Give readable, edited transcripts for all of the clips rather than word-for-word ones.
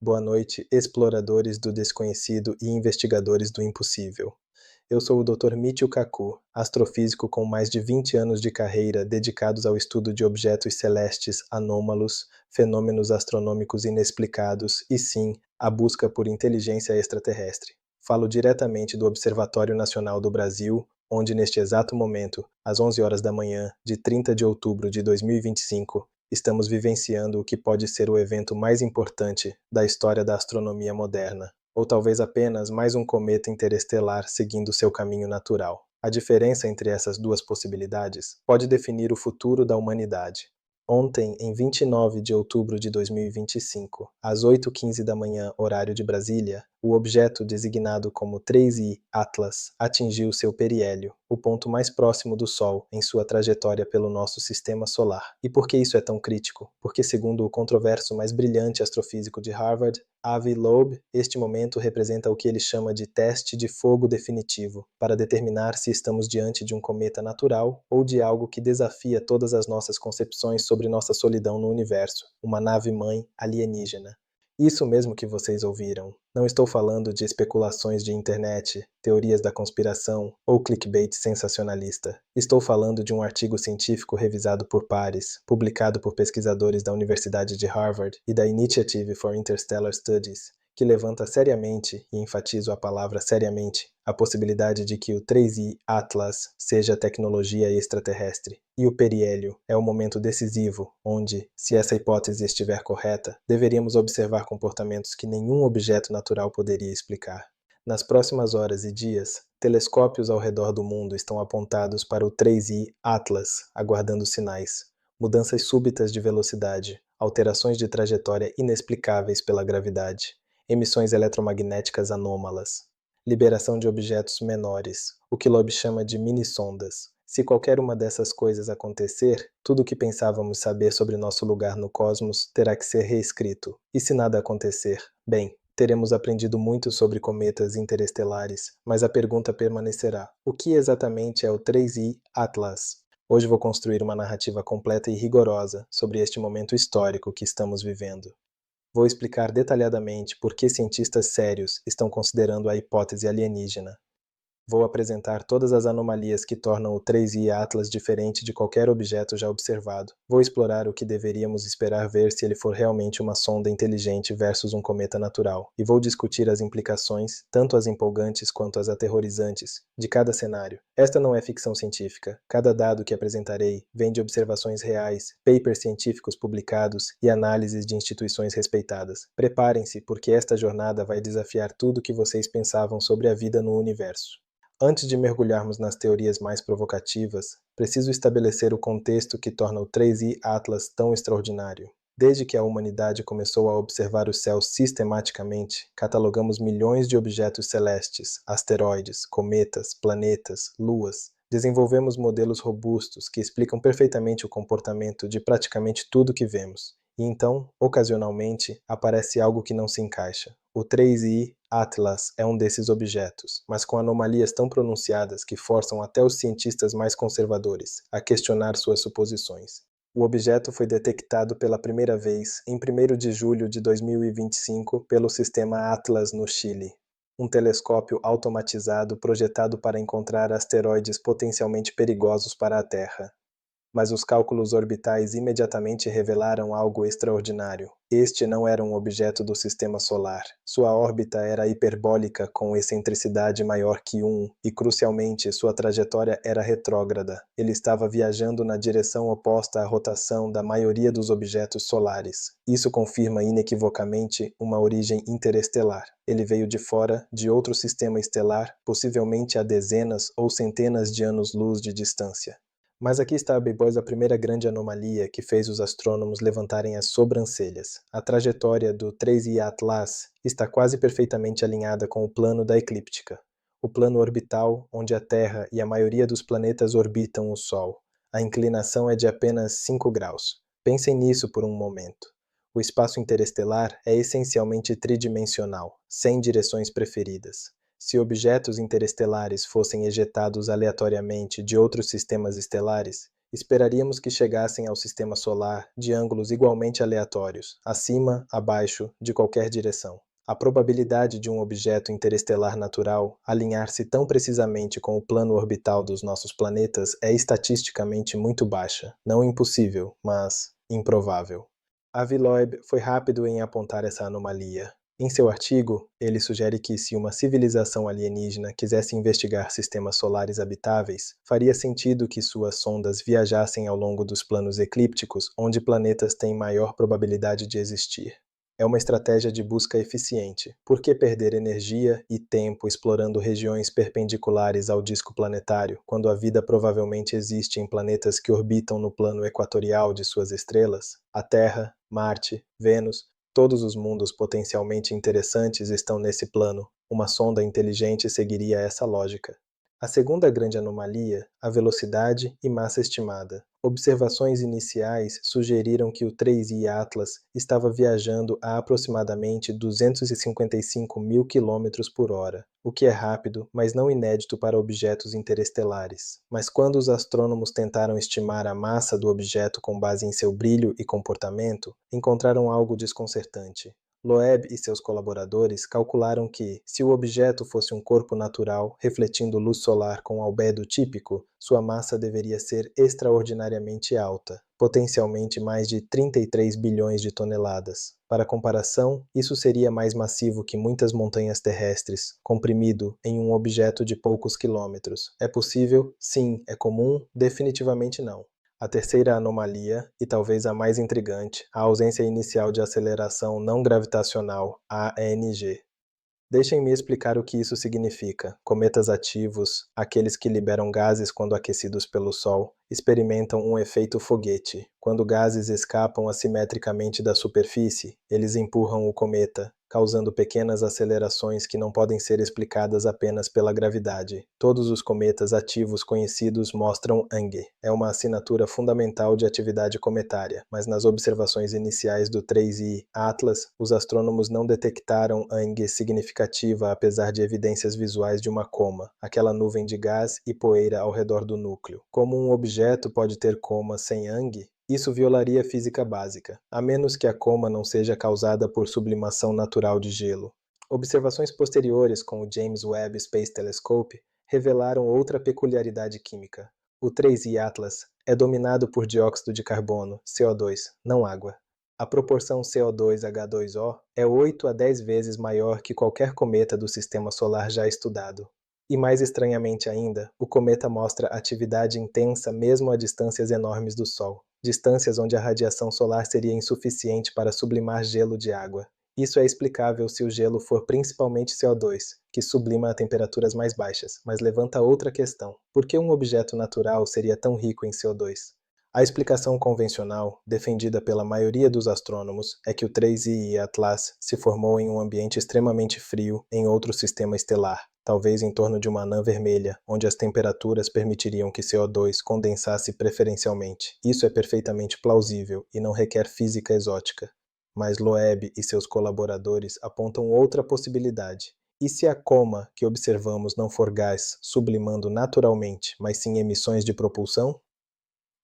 Boa noite, exploradores do desconhecido e investigadores do impossível. Eu sou o Dr. Michio Kaku, astrofísico com mais de 20 anos de carreira dedicados ao estudo de objetos celestes anômalos, fenômenos astronômicos inexplicados e, sim, a busca por inteligência extraterrestre. Falo diretamente do Observatório Nacional do Brasil, onde neste exato momento, às 11 horas da manhã de 30 de outubro de 2025, estamos vivenciando o que pode ser o evento mais importante da história da astronomia moderna, ou talvez apenas mais um cometa interestelar seguindo seu caminho natural. A diferença entre essas duas possibilidades pode definir o futuro da humanidade. Ontem, em 29 de outubro de 2025, às 8h15 da manhã, horário de Brasília, o objeto designado como 3I Atlas atingiu seu periélio, o ponto mais próximo do Sol em sua trajetória pelo nosso sistema solar. E por que isso é tão crítico? Porque, segundo o controverso mais brilhante astrofísico de Harvard, Avi Loeb, este momento representa o que ele chama de teste de fogo definitivo, para determinar se estamos diante de um cometa natural ou de algo que desafia todas as nossas concepções sobre nossa solidão no universo, uma nave-mãe alienígena. Isso mesmo que vocês ouviram. Não estou falando de especulações de internet, teorias da conspiração ou clickbait sensacionalista. Estou falando de um artigo científico revisado por pares, publicado por pesquisadores da Universidade de Harvard e da Initiative for Interstellar Studies, que levanta seriamente, e enfatizo a palavra seriamente, a possibilidade de que o 3I Atlas seja tecnologia extraterrestre. E o periélio é o momento decisivo, onde, se essa hipótese estiver correta, deveríamos observar comportamentos que nenhum objeto natural poderia explicar. Nas próximas horas e dias, telescópios ao redor do mundo estão apontados para o 3I Atlas, aguardando sinais. Mudanças súbitas de velocidade, alterações de trajetória inexplicáveis pela gravidade, emissões eletromagnéticas anômalas, liberação de objetos menores, o que Loeb chama de mini-sondas. Se qualquer uma dessas coisas acontecer, tudo o que pensávamos saber sobre nosso lugar no cosmos terá que ser reescrito. E se nada acontecer? Bem, teremos aprendido muito sobre cometas interestelares, mas a pergunta permanecerá: o que exatamente é o 3I Atlas? Hoje vou construir uma narrativa completa e rigorosa sobre este momento histórico que estamos vivendo. Vou explicar detalhadamente por que cientistas sérios estão considerando a hipótese alienígena. Vou apresentar todas as anomalias que tornam o 3I Atlas diferente de qualquer objeto já observado. Vou explorar o que deveríamos esperar ver se ele for realmente uma sonda inteligente versus um cometa natural. E vou discutir as implicações, tanto as empolgantes quanto as aterrorizantes, de cada cenário. Esta não é ficção científica. Cada dado que apresentarei vem de observações reais, papers científicos publicados e análises de instituições respeitadas. Preparem-se, porque esta jornada vai desafiar tudo o que vocês pensavam sobre a vida no universo. Antes de mergulharmos nas teorias mais provocativas, preciso estabelecer o contexto que torna o 3I Atlas tão extraordinário. Desde que a humanidade começou a observar o céu sistematicamente, catalogamos milhões de objetos celestes, asteroides, cometas, planetas, luas. Desenvolvemos modelos robustos que explicam perfeitamente o comportamento de praticamente tudo que vemos. E então, ocasionalmente, aparece algo que não se encaixa. O 3I Atlas é um desses objetos, mas com anomalias tão pronunciadas que forçam até os cientistas mais conservadores a questionar suas suposições. O objeto foi detectado pela primeira vez em 1º de julho de 2025 pelo sistema Atlas no Chile, um telescópio automatizado projetado para encontrar asteroides potencialmente perigosos para a Terra. Mas os cálculos orbitais imediatamente revelaram algo extraordinário. Este não era um objeto do sistema solar. Sua órbita era hiperbólica com excentricidade maior que 1 e, crucialmente, sua trajetória era retrógrada. Ele estava viajando na direção oposta à rotação da maioria dos objetos solares. Isso confirma inequivocamente uma origem interestelar. Ele veio de fora, de outro sistema estelar, possivelmente a dezenas ou centenas de anos-luz de distância. Mas aqui está, B-Boys, a primeira grande anomalia que fez os astrônomos levantarem as sobrancelhas. A trajetória do 3I Atlas está quase perfeitamente alinhada com o plano da eclíptica, o plano orbital onde a Terra e a maioria dos planetas orbitam o Sol. A inclinação é de apenas 5 graus. Pensem nisso por um momento. O espaço interestelar é essencialmente tridimensional, sem direções preferidas. Se objetos interestelares fossem ejetados aleatoriamente de outros sistemas estelares, Esperaríamos que chegassem ao sistema solar de ângulos igualmente aleatórios, acima, abaixo, de qualquer direção. A probabilidade de um objeto interestelar natural alinhar-se tão precisamente com o plano orbital dos nossos planetas é estatisticamente muito baixa. Não impossível, mas improvável. Avi Loeb foi rápido em apontar essa anomalia. Em seu artigo, ele sugere que se uma civilização alienígena quisesse investigar sistemas solares habitáveis, faria sentido que suas sondas viajassem ao longo dos planos eclípticos, onde planetas têm maior probabilidade de existir. É uma estratégia de busca eficiente. Por que perder energia e tempo explorando regiões perpendiculares ao disco planetário, quando a vida provavelmente existe em planetas que orbitam no plano equatorial de suas estrelas? A Terra, Marte, Vênus, todos os mundos potencialmente interessantes estão nesse plano. Uma sonda inteligente seguiria essa lógica. A segunda grande anomalia, a velocidade e massa estimada. Observações iniciais sugeriram que o 3I Atlas estava viajando a aproximadamente 255 mil quilômetros por hora, o que é rápido, mas não inédito para objetos interestelares. Mas quando os astrônomos tentaram estimar a massa do objeto com base em seu brilho e comportamento, encontraram algo desconcertante. Loeb e seus colaboradores calcularam que, se o objeto fosse um corpo natural refletindo luz solar com albedo típico, sua massa deveria ser extraordinariamente alta, potencialmente mais de 33 bilhões de toneladas. Para comparação, isso seria mais massivo que muitas montanhas terrestres, comprimido em um objeto de poucos quilômetros. É possível? Sim. É comum? Definitivamente não. A terceira anomalia, e talvez a mais intrigante, a ausência inicial de aceleração não gravitacional, ANG. Deixem-me explicar o que isso significa. Cometas ativos, aqueles que liberam gases quando aquecidos pelo Sol, experimentam um efeito foguete. Quando gases escapam assimetricamente da superfície, eles empurram o cometa, causando pequenas acelerações que não podem ser explicadas apenas pela gravidade. Todos os cometas ativos conhecidos mostram ANG. É uma assinatura fundamental de atividade cometária, mas nas observações iniciais do 3I Atlas, os astrônomos não detectaram ANG significativa apesar de evidências visuais de uma coma, aquela nuvem de gás e poeira ao redor do núcleo. Como um objeto pode ter coma sem ANG? Isso violaria a física básica, a menos que a coma não seja causada por sublimação natural de gelo. Observações posteriores com o James Webb Space Telescope revelaram outra peculiaridade química. O 3I Atlas é dominado por dióxido de carbono, CO2, não água. A proporção CO2H2O é 8 a 10 vezes maior que qualquer cometa do sistema solar já estudado. E mais estranhamente ainda, o cometa mostra atividade intensa mesmo a distâncias enormes do Sol, distâncias onde a radiação solar seria insuficiente para sublimar gelo de água. Isso é explicável se o gelo for principalmente CO2, que sublima a temperaturas mais baixas, mas levanta outra questão. Por que um objeto natural seria tão rico em CO2? A explicação convencional, defendida pela maioria dos astrônomos, é que o 3I Atlas se formou em um ambiente extremamente frio em outro sistema estelar, talvez em torno de uma anã vermelha, onde as temperaturas permitiriam que CO2 condensasse preferencialmente. Isso é perfeitamente plausível e não requer física exótica. Mas Loeb e seus colaboradores apontam outra possibilidade. E se a coma que observamos não for gás sublimando naturalmente, mas sim emissões de propulsão?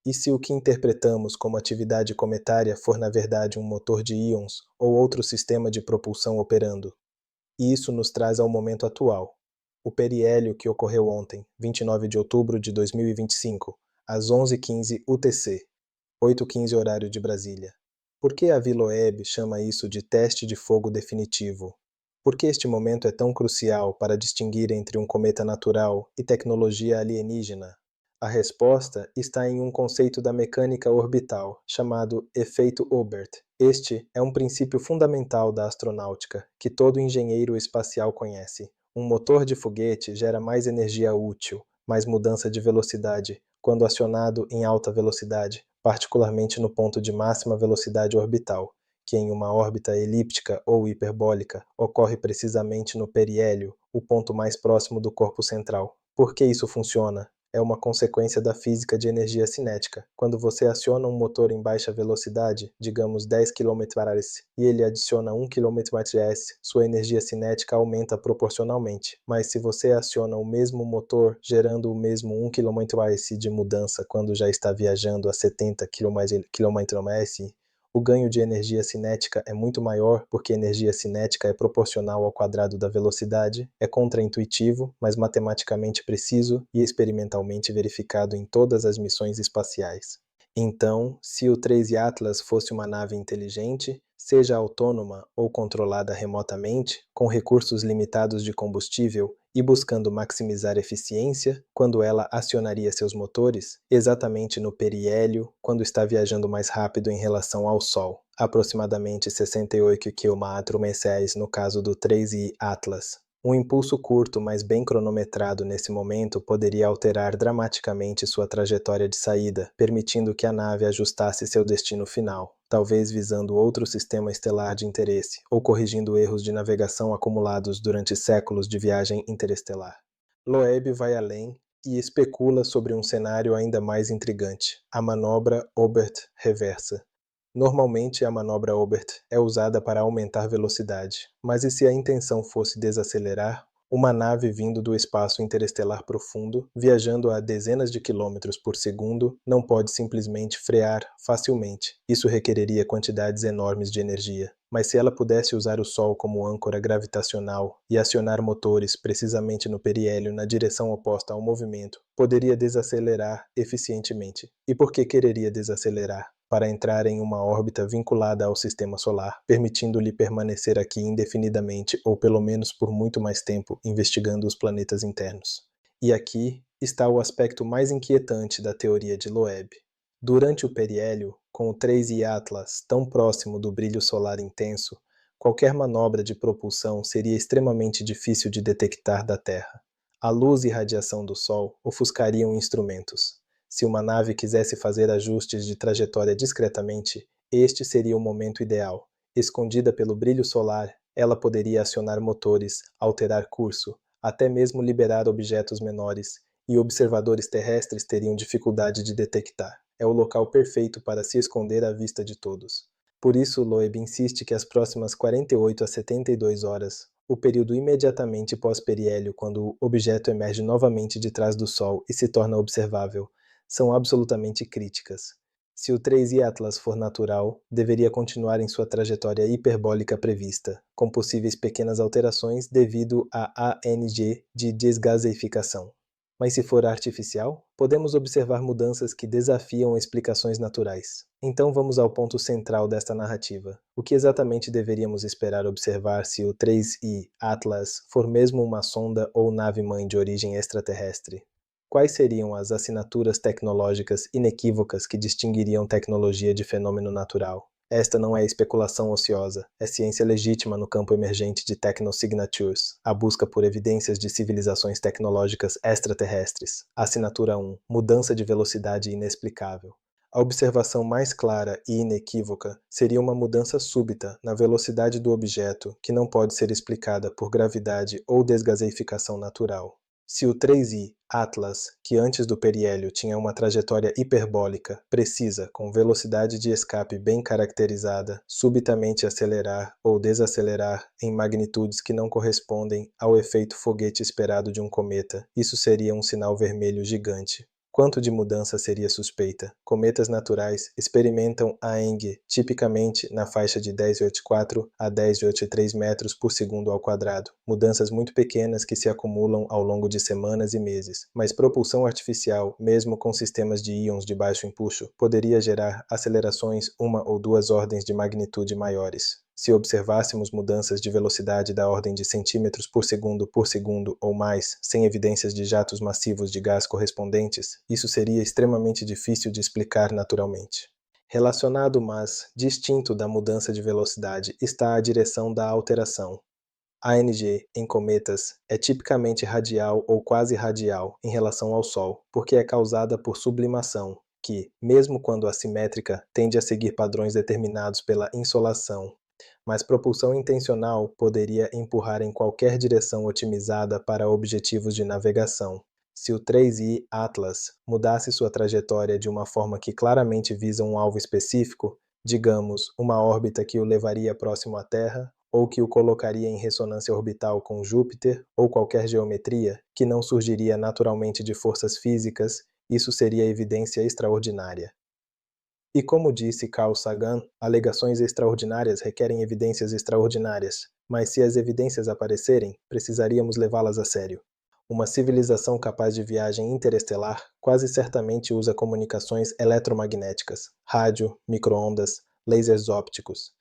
E se o que interpretamos como atividade cometária for na verdade um motor de íons ou outro sistema de propulsão operando? E isso nos traz ao momento atual. O periélio que ocorreu ontem, 29 de outubro de 2025, às 11h15 UTC, 8h15 horário de Brasília. Por que a Loeb chama isso de teste de fogo definitivo? Por que este momento é tão crucial para distinguir entre um cometa natural e tecnologia alienígena? A resposta está em um conceito da mecânica orbital, chamado efeito Obert. Este é um princípio fundamental da astronáutica, que todo engenheiro espacial conhece. Um motor de foguete gera mais energia útil, mais mudança de velocidade, quando acionado em alta velocidade, particularmente no ponto de máxima velocidade orbital, que em uma órbita elíptica ou hiperbólica ocorre precisamente no periélio, o ponto mais próximo do corpo central. Por que isso funciona? é uma consequência da física de energia cinética. Quando você aciona um motor em baixa velocidade, digamos 10 km/h, e ele adiciona 1 km/h, sua energia cinética aumenta proporcionalmente. Mas se você aciona o mesmo motor, gerando o mesmo 1 km/h de mudança quando já está viajando a 70 km/h, o ganho de energia cinética é muito maior porque energia cinética é proporcional ao quadrado da velocidade, é contraintuitivo, mas matematicamente preciso e experimentalmente verificado em todas as missões espaciais. Então, se o 3i Atlas fosse uma nave inteligente, seja autônoma ou controlada remotamente, com recursos limitados de combustível e buscando maximizar eficiência, quando ela acionaria seus motores, exatamente no periélio, quando está viajando mais rápido em relação ao Sol, aproximadamente 68 km/h no caso do 3i Atlas. Um impulso curto, mas bem cronometrado nesse momento, poderia alterar dramaticamente sua trajetória de saída, permitindo que a nave ajustasse seu destino final, talvez visando outro sistema estelar de interesse, ou corrigindo erros de navegação acumulados durante séculos de viagem interestelar. Loeb vai além e especula sobre um cenário ainda mais intrigante, a manobra Obert reversa. Normalmente, a manobra Obert é usada para aumentar velocidade, mas e se a intenção fosse desacelerar? Uma nave vindo do espaço interestelar profundo, viajando a dezenas de quilômetros por segundo, não pode simplesmente frear facilmente. Isso requereria quantidades enormes de energia. Mas se ela pudesse usar o Sol como âncora gravitacional e acionar motores precisamente no periélio na direção oposta ao movimento, poderia desacelerar eficientemente. E por que quereria desacelerar? Para entrar em uma órbita vinculada ao sistema solar, permitindo-lhe permanecer aqui indefinidamente ou pelo menos por muito mais tempo investigando os planetas internos. E aqui está o aspecto mais inquietante da teoria de Loeb. Durante o periélio, com o 3i Atlas tão próximo do brilho solar intenso, qualquer manobra de propulsão seria extremamente difícil de detectar da Terra. A luz e radiação do Sol ofuscariam instrumentos. Se uma nave quisesse fazer ajustes de trajetória discretamente, este seria o momento ideal. Escondida pelo brilho solar, ela poderia acionar motores, alterar curso, até mesmo liberar objetos menores, e observadores terrestres teriam dificuldade de detectar. É o local perfeito para se esconder à vista de todos. Por isso, Loeb insiste que as próximas 48 a 72 horas, o período imediatamente pós-periélio, quando o objeto emerge novamente de trás do Sol e se torna observável, são absolutamente críticas. Se o 3i Atlas for natural, deveria continuar em sua trajetória hiperbólica prevista, com possíveis pequenas alterações devido à ANG de desgaseificação. Mas se for artificial, podemos observar mudanças que desafiam explicações naturais. Então vamos ao ponto central desta narrativa. O que exatamente deveríamos esperar observar se o 3i Atlas for mesmo uma sonda ou nave-mãe de origem extraterrestre? Quais seriam as assinaturas tecnológicas inequívocas que distinguiriam tecnologia de fenômeno natural? Esta não é especulação ociosa, é ciência legítima no campo emergente de technosignatures, a busca por evidências de civilizações tecnológicas extraterrestres. Assinatura 1. Mudança de velocidade inexplicável. A observação mais clara e inequívoca seria uma mudança súbita na velocidade do objeto que não pode ser explicada por gravidade ou desgaseificação natural. Se o 3i Atlas, que antes do periélio tinha uma trajetória hiperbólica, precisa, com velocidade de escape bem caracterizada, subitamente acelerar ou desacelerar em magnitudes que não correspondem ao efeito foguete esperado de um cometa, isso seria um sinal vermelho gigante. Quanto de mudança seria suspeita? Cometas naturais experimentam AENG tipicamente na faixa de 10,4 a 10,3 metros por segundo ao quadrado, mudanças muito pequenas que se acumulam ao longo de semanas e meses, mas propulsão artificial, mesmo com sistemas de íons de baixo empuxo, poderia gerar acelerações uma ou duas ordens de magnitude maiores. Se observássemos mudanças de velocidade da ordem de centímetros por segundo ou mais, sem evidências de jatos massivos de gás correspondentes, isso seria extremamente difícil de explicar naturalmente. Relacionado, mas distinto da mudança de velocidade, está a direção da alteração. A ANG em cometas é tipicamente radial ou quase radial em relação ao Sol, porque é causada por sublimação, que, mesmo quando assimétrica, tende a seguir padrões determinados pela insolação, mas propulsão intencional poderia empurrar em qualquer direção otimizada para objetivos de navegação. Se o 3I Atlas mudasse sua trajetória de uma forma que claramente visa um alvo específico, digamos, uma órbita que o levaria próximo à Terra, ou que o colocaria em ressonância orbital com Júpiter, ou qualquer geometria, que não surgiria naturalmente de forças físicas, isso seria evidência extraordinária. E como disse Carl Sagan, alegações extraordinárias requerem evidências extraordinárias, mas se as evidências aparecerem, precisaríamos levá-las a sério. Uma civilização capaz de viagem interestelar quase certamente usa comunicações eletromagnéticas, rádio, micro-ondas, lasers ópticos.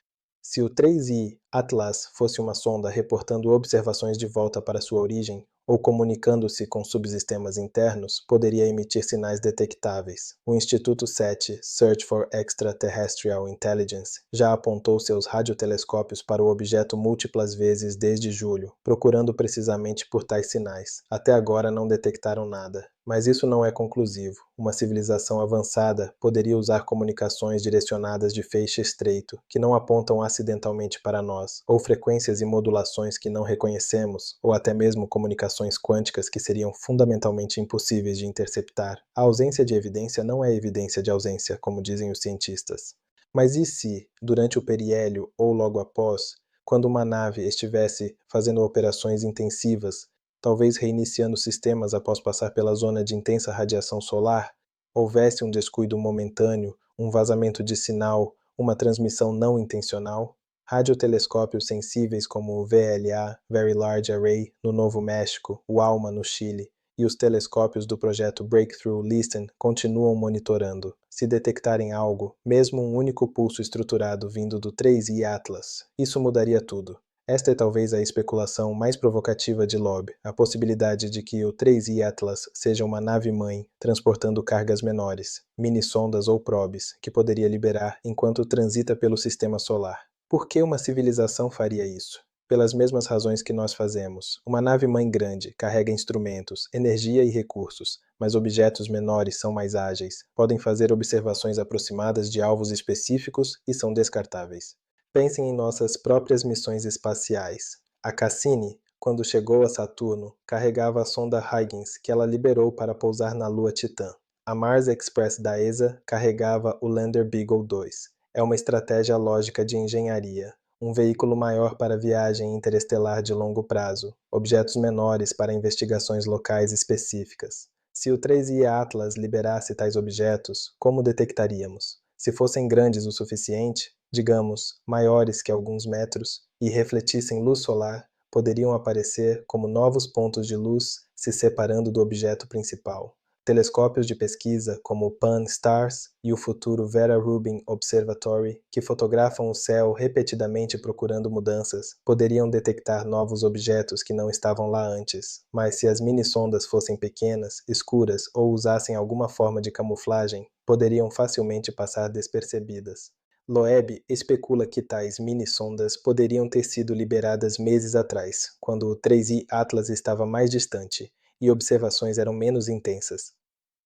Se o 3I Atlas fosse uma sonda reportando observações de volta para sua origem, ou comunicando-se com subsistemas internos, poderia emitir sinais detectáveis. O Instituto SETI, Search for Extraterrestrial Intelligence, já apontou seus radiotelescópios para o objeto múltiplas vezes desde julho, procurando precisamente por tais sinais. Até agora não detectaram nada. Mas isso não é conclusivo. Uma civilização avançada poderia usar comunicações direcionadas de feixe estreito, que não apontam acidentalmente para nós, ou frequências e modulações que não reconhecemos, ou até mesmo comunicações quânticas que seriam fundamentalmente impossíveis de interceptar. A ausência de evidência não é evidência de ausência, como dizem os cientistas. Mas e se, durante o periélio ou logo após, quando uma nave estivesse fazendo operações intensivas, talvez reiniciando sistemas após passar pela zona de intensa radiação solar, houvesse um descuido momentâneo, um vazamento de sinal, uma transmissão não intencional? Radiotelescópios sensíveis como o VLA, Very Large Array, no Novo México, o ALMA, no Chile, e os telescópios do projeto Breakthrough Listen continuam monitorando. Se detectarem algo, mesmo um único pulso estruturado vindo do 3I Atlas, isso mudaria tudo. Esta é talvez a especulação mais provocativa de Loeb, a possibilidade de que o 3I Atlas seja uma nave-mãe transportando cargas menores, mini-sondas ou probes, que poderia liberar enquanto transita pelo sistema solar. Por que uma civilização faria isso? Pelas mesmas razões que nós fazemos. Uma nave-mãe grande carrega instrumentos, energia e recursos, mas objetos menores são mais ágeis, podem fazer observações aproximadas de alvos específicos e são descartáveis. Pensem em nossas próprias missões espaciais. A Cassini, quando chegou a Saturno, carregava a sonda Huygens que ela liberou para pousar na Lua Titã. A Mars Express da ESA carregava o Lander Beagle 2. É uma estratégia lógica de engenharia. Um veículo maior para viagem interestelar de longo prazo, objetos menores para investigações locais específicas. Se o 3I Atlas liberasse tais objetos, como detectaríamos? Se fossem grandes o suficiente, digamos, maiores que alguns metros, e refletissem luz solar, poderiam aparecer como novos pontos de luz se separando do objeto principal. Telescópios de pesquisa como o Pan-STARRS e o futuro Vera Rubin Observatory, que fotografam o céu repetidamente procurando mudanças, poderiam detectar novos objetos que não estavam lá antes. Mas se as mini-sondas fossem pequenas, escuras ou usassem alguma forma de camuflagem, poderiam facilmente passar despercebidas. Loeb especula que tais mini-sondas poderiam ter sido liberadas meses atrás, quando o 3I Atlas estava mais distante e observações eram menos intensas.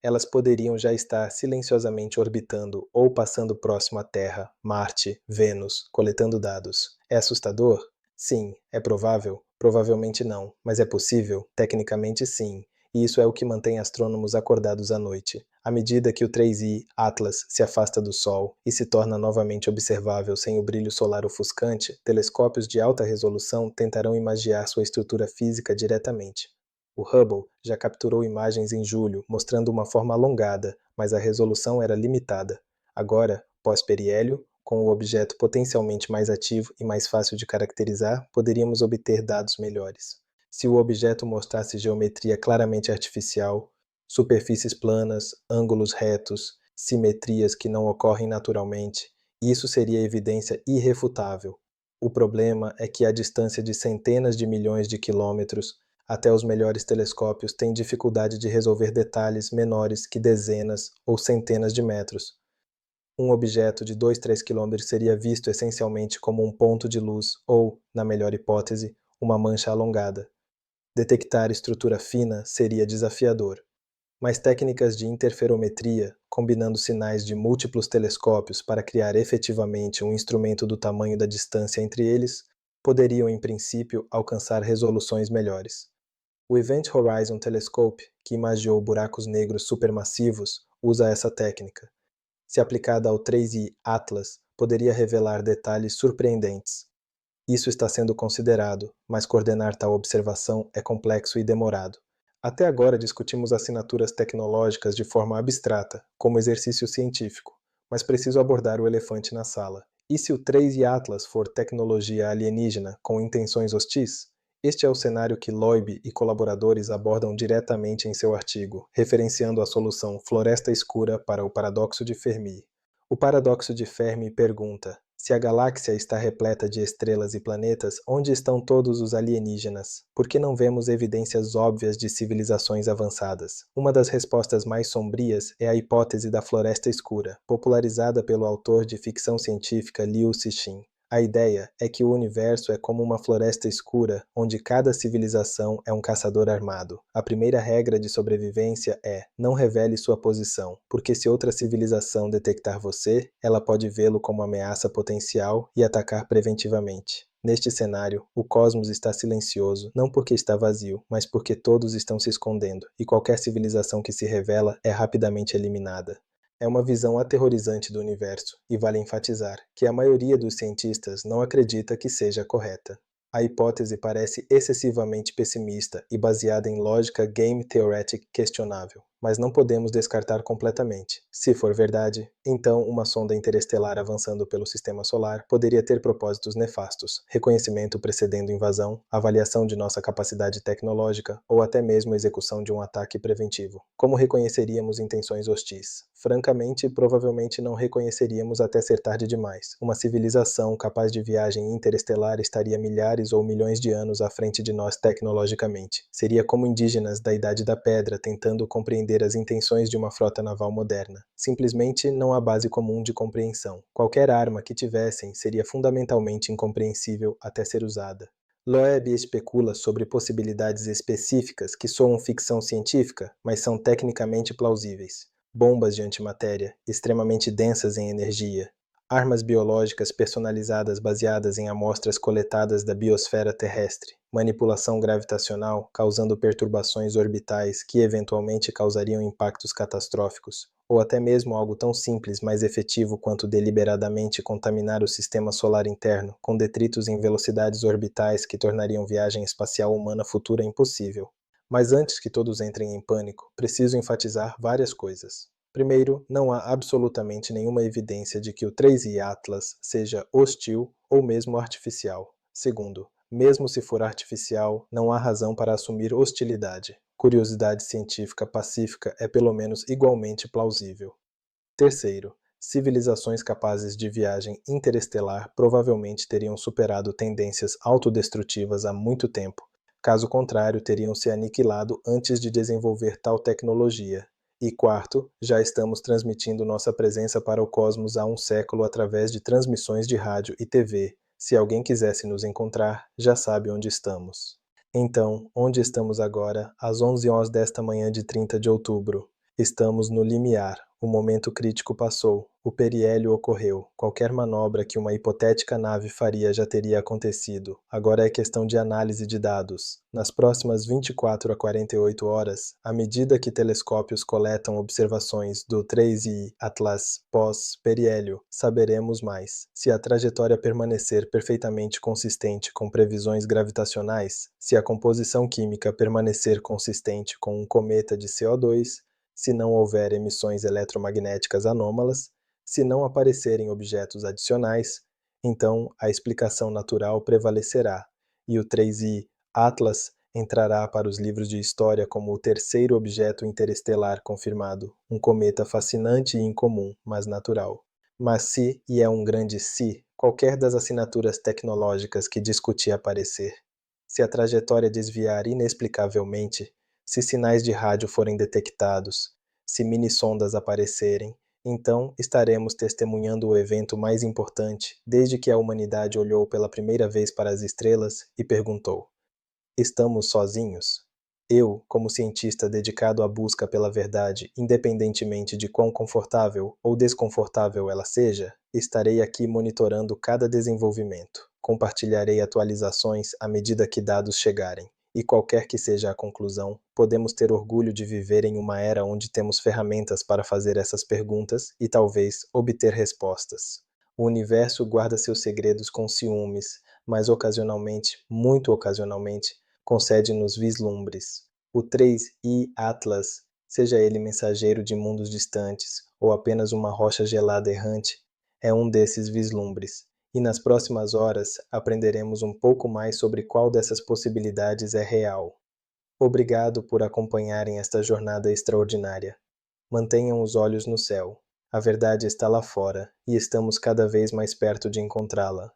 Elas poderiam já estar silenciosamente orbitando ou passando próximo à Terra, Marte, Vênus, coletando dados. É assustador? Sim. É provável? Provavelmente não, mas é possível? Tecnicamente sim. E isso é o que mantém astrônomos acordados à noite. À medida que o 3I Atlas se afasta do Sol e se torna novamente observável sem o brilho solar ofuscante, telescópios de alta resolução tentarão imaginar sua estrutura física diretamente. O Hubble já capturou imagens em julho mostrando uma forma alongada, mas a resolução era limitada. Agora, pós-periélio, com o objeto potencialmente mais ativo e mais fácil de caracterizar, poderíamos obter dados melhores. Se o objeto mostrasse geometria claramente artificial, superfícies planas, ângulos retos, simetrias que não ocorrem naturalmente, isso seria evidência irrefutável. O problema é que a distância de centenas de milhões de quilômetros até os melhores telescópios têm dificuldade de resolver detalhes menores que dezenas ou centenas de metros. Um objeto de 2, 3 quilômetros seria visto essencialmente como um ponto de luz ou, na melhor hipótese, uma mancha alongada. Detectar estrutura fina seria desafiador, mas técnicas de interferometria, combinando sinais de múltiplos telescópios para criar efetivamente um instrumento do tamanho da distância entre eles, poderiam, em princípio, alcançar resoluções melhores. O Event Horizon Telescope, que imagiou buracos negros supermassivos, usa essa técnica. Se aplicada ao 3I Atlas, poderia revelar detalhes surpreendentes. Isso está sendo considerado, mas coordenar tal observação é complexo e demorado. Até agora discutimos assinaturas tecnológicas de forma abstrata, como exercício científico, mas preciso abordar o elefante na sala. E se o 3I Atlas for tecnologia alienígena com intenções hostis? Este é o cenário que Loeb e colaboradores abordam diretamente em seu artigo, referenciando a solução Floresta Escura para o paradoxo de Fermi. O paradoxo de Fermi pergunta: se a galáxia está repleta de estrelas e planetas, onde estão todos os alienígenas? Por que não vemos evidências óbvias de civilizações avançadas? Uma das respostas mais sombrias é a hipótese da floresta escura, popularizada pelo autor de ficção científica Liu Cixin. A ideia é que o universo é como uma floresta escura, onde cada civilização é um caçador armado. A primeira regra de sobrevivência é: não revele sua posição, porque se outra civilização detectar você, ela pode vê-lo como ameaça potencial e atacar preventivamente. Neste cenário, o cosmos está silencioso, não porque está vazio, mas porque todos estão se escondendo, e qualquer civilização que se revela é rapidamente eliminada. É uma visão aterrorizante do universo, e vale enfatizar que a maioria dos cientistas não acredita que seja correta. A hipótese parece excessivamente pessimista e baseada em lógica game theoretic questionável, mas não podemos descartar completamente. Se for verdade, então uma sonda interestelar avançando pelo sistema solar poderia ter propósitos nefastos, reconhecimento precedendo invasão, avaliação de nossa capacidade tecnológica ou até mesmo execução de um ataque preventivo. Como reconheceríamos intenções hostis? Francamente, provavelmente não reconheceríamos até ser tarde demais. Uma civilização capaz de viagem interestelar estaria milhares ou milhões de anos à frente de nós tecnologicamente. Seria como indígenas da Idade da Pedra tentando compreender as intenções de uma frota naval moderna. Simplesmente não há base comum de compreensão. Qualquer arma que tivessem seria fundamentalmente incompreensível até ser usada. Loeb especula sobre possibilidades específicas que soam ficção científica, mas são tecnicamente plausíveis. Bombas de antimatéria, extremamente densas em energia, armas biológicas personalizadas baseadas em amostras coletadas da biosfera terrestre, manipulação gravitacional causando perturbações orbitais que eventualmente causariam impactos catastróficos, ou até mesmo algo tão simples, mas efetivo quanto deliberadamente contaminar o sistema solar interno com detritos em velocidades orbitais que tornariam viagem espacial humana futura impossível. Mas antes que todos entrem em pânico, preciso enfatizar várias coisas. Primeiro, não há absolutamente nenhuma evidência de que o 3I Atlas seja hostil ou mesmo artificial. Segundo, mesmo se for artificial, não há razão para assumir hostilidade. Curiosidade científica pacífica é pelo menos igualmente plausível. Terceiro, civilizações capazes de viagem interestelar provavelmente teriam superado tendências autodestrutivas há muito tempo. Caso contrário, teriam se aniquilado antes de desenvolver tal tecnologia. E quarto, já estamos transmitindo nossa presença para o cosmos há um século através de transmissões de rádio e TV. Se alguém quisesse nos encontrar, já sabe onde estamos. Então, onde estamos agora, às 11h desta manhã de 30 de outubro? Estamos no limiar. O momento crítico passou. O periélio ocorreu. Qualquer manobra que uma hipotética nave faria já teria acontecido. Agora é questão de análise de dados. Nas próximas 24 a 48 horas, à medida que telescópios coletam observações do 3I Atlas pós-periélio, saberemos mais. Se a trajetória permanecer perfeitamente consistente com previsões gravitacionais, se a composição química permanecer consistente com um cometa de CO2, se não houver emissões eletromagnéticas anômalas, se não aparecerem objetos adicionais, então a explicação natural prevalecerá, e o 3I Atlas entrará para os livros de história como o terceiro objeto interestelar confirmado, um cometa fascinante e incomum, mas natural. Mas se, e é um grande se, qualquer das assinaturas tecnológicas que discuti aparecer, se a trajetória desviar inexplicavelmente, se sinais de rádio forem detectados, se mini-sondas aparecerem, então estaremos testemunhando o evento mais importante desde que a humanidade olhou pela primeira vez para as estrelas e perguntou: estamos sozinhos? Eu, como cientista dedicado à busca pela verdade, independentemente de quão confortável ou desconfortável ela seja, estarei aqui monitorando cada desenvolvimento. Compartilharei atualizações à medida que dados chegarem. E qualquer que seja a conclusão, podemos ter orgulho de viver em uma era onde temos ferramentas para fazer essas perguntas e talvez obter respostas. O universo guarda seus segredos com ciúmes, mas ocasionalmente, muito ocasionalmente, concede-nos vislumbres. O 3i Atlas, seja ele mensageiro de mundos distantes ou apenas uma rocha gelada errante, é um desses vislumbres. E nas próximas horas aprenderemos um pouco mais sobre qual dessas possibilidades é real. Obrigado por acompanharem esta jornada extraordinária. Mantenham os olhos no céu. A verdade está lá fora e estamos cada vez mais perto de encontrá-la.